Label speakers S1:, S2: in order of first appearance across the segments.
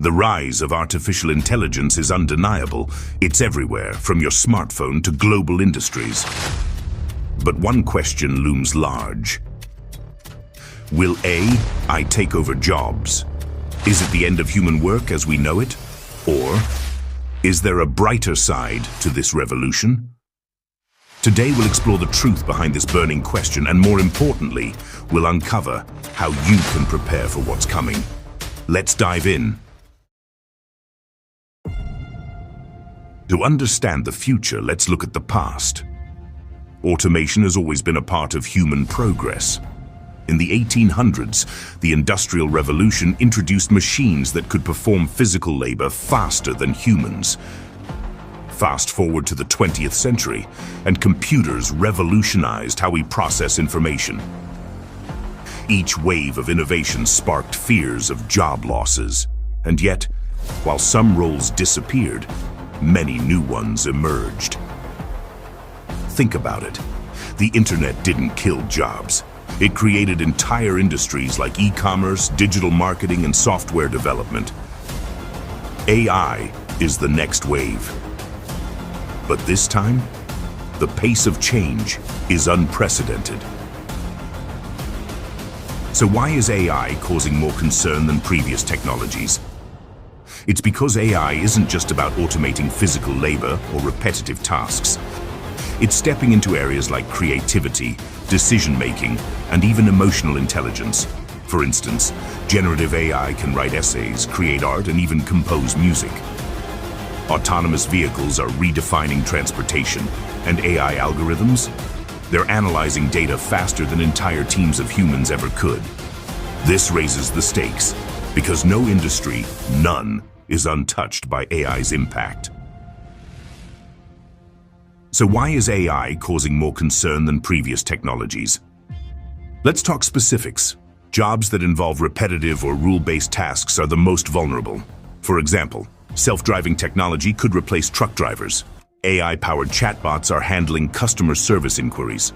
S1: The rise of artificial intelligence is undeniable. It's everywhere, from your smartphone to global industries. But one question looms large. Will AI take over jobs? Is it the end of human work as we know it? Or is there a brighter side to this revolution? Today we'll explore the truth behind this burning question, and more importantly, we'll uncover how you can prepare for what's coming. Let's dive in. To understand the future, let's look at the past. Automation has always been a part of human progress. In the 1800s, the Industrial Revolution introduced machines that could perform physical labor faster than humans. Fast forward to the 20th century, and computers revolutionized how we process information. Each wave of innovation sparked fears of job losses. And yet, while some roles disappeared, many new ones emerged. Think about it. The internet didn't kill jobs. It created entire industries like e-commerce, digital marketing, and software development. AI is the next wave. But this time, the pace of change is unprecedented. So why is AI causing more concern than previous technologies? It's because AI isn't just about automating physical labor or repetitive tasks. It's stepping into areas like creativity, decision-making, and even emotional intelligence. For instance, generative AI can write essays, create art, and even compose music. Autonomous vehicles are redefining transportation, and AI algorithms? They're analyzing data faster than entire teams of humans ever could. This raises the stakes, because no industry, none, is untouched by AI's impact. So why is AI causing more concern than previous technologies? Let's talk specifics. Jobs that involve repetitive or rule-based tasks are the most vulnerable. For example, self-driving technology could replace truck drivers. AI-powered chatbots are handling customer service inquiries.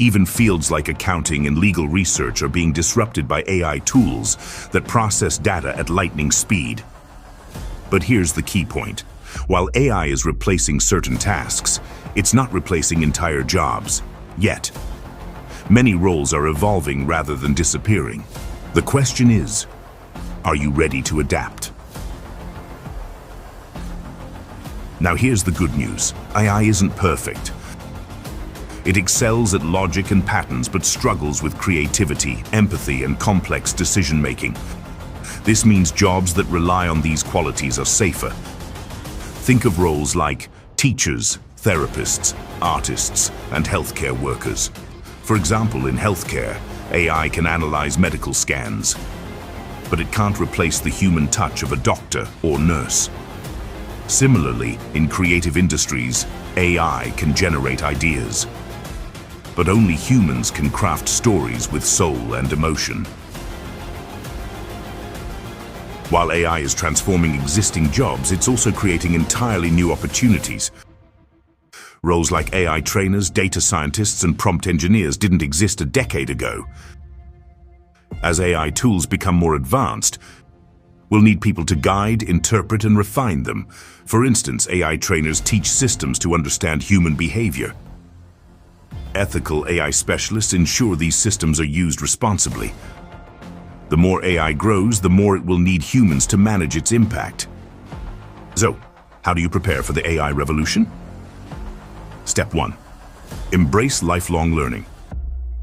S1: Even fields like accounting and legal research are being disrupted by AI tools that process data at lightning speed. But here's the key point. While AI is replacing certain tasks, it's not replacing entire jobs, yet. Many roles are evolving rather than disappearing. The question is, are you ready to adapt? Now here's the good news. AI isn't perfect. It excels at logic and patterns, but struggles with creativity, empathy, and complex decision-making. This means jobs that rely on these qualities are safer. Think of roles like teachers, therapists, artists, and healthcare workers. For example, in healthcare, AI can analyze medical scans, but it can't replace the human touch of a doctor or nurse. Similarly, in creative industries, AI can generate ideas, but only humans can craft stories with soul and emotion. While AI is transforming existing jobs, it's also creating entirely new opportunities. Roles like AI trainers, data scientists, and prompt engineers didn't exist a decade ago. As AI tools become more advanced, we'll need people to guide, interpret, and refine them. For instance, AI trainers teach systems to understand human behavior. Ethical AI specialists ensure these systems are used responsibly. The more AI grows, the more it will need humans to manage its impact. So, how do you prepare for the AI revolution? Step 1. Embrace lifelong learning.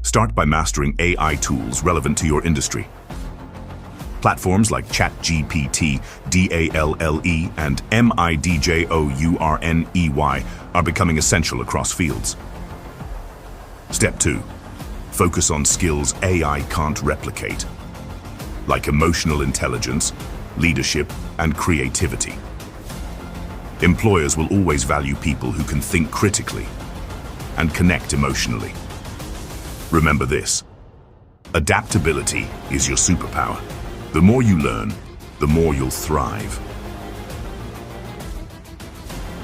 S1: Start by mastering AI tools relevant to your industry. Platforms like ChatGPT, DALLE, and MIDJOURNEY are becoming essential across fields. Step 2. Focus on skills AI can't replicate, like emotional intelligence, leadership, and creativity. Employers will always value people who can think critically and connect emotionally. Remember this: adaptability is your superpower. The more you learn, the more you'll thrive.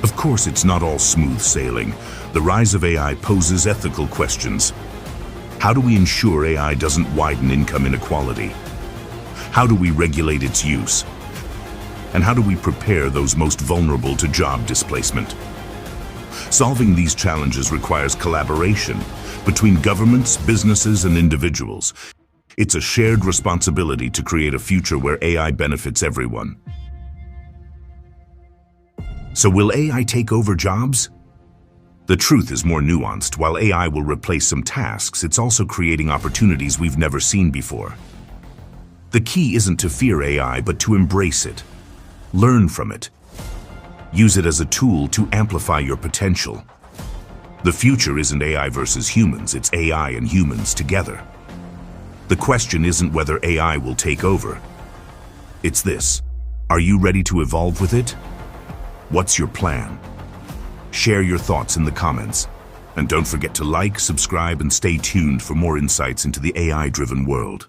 S1: Of course, it's not all smooth sailing. The rise of AI poses ethical questions. How do we ensure AI doesn't widen income inequality? How do we regulate its use? And how do we prepare those most vulnerable to job displacement? Solving these challenges requires collaboration between governments, businesses, and individuals. It's a shared responsibility to create a future where AI benefits everyone. So will AI take over jobs? The truth is more nuanced. While AI will replace some tasks, it's also creating opportunities we've never seen before. The key isn't to fear AI, but to embrace it. Learn from it. Use it as a tool to amplify your potential. The future isn't AI versus humans, it's AI and humans together. The question isn't whether AI will take over. It's this: are you ready to evolve with it? What's your plan? Share your thoughts in the comments. And don't forget to like, subscribe, and stay tuned for more insights into the AI-driven world.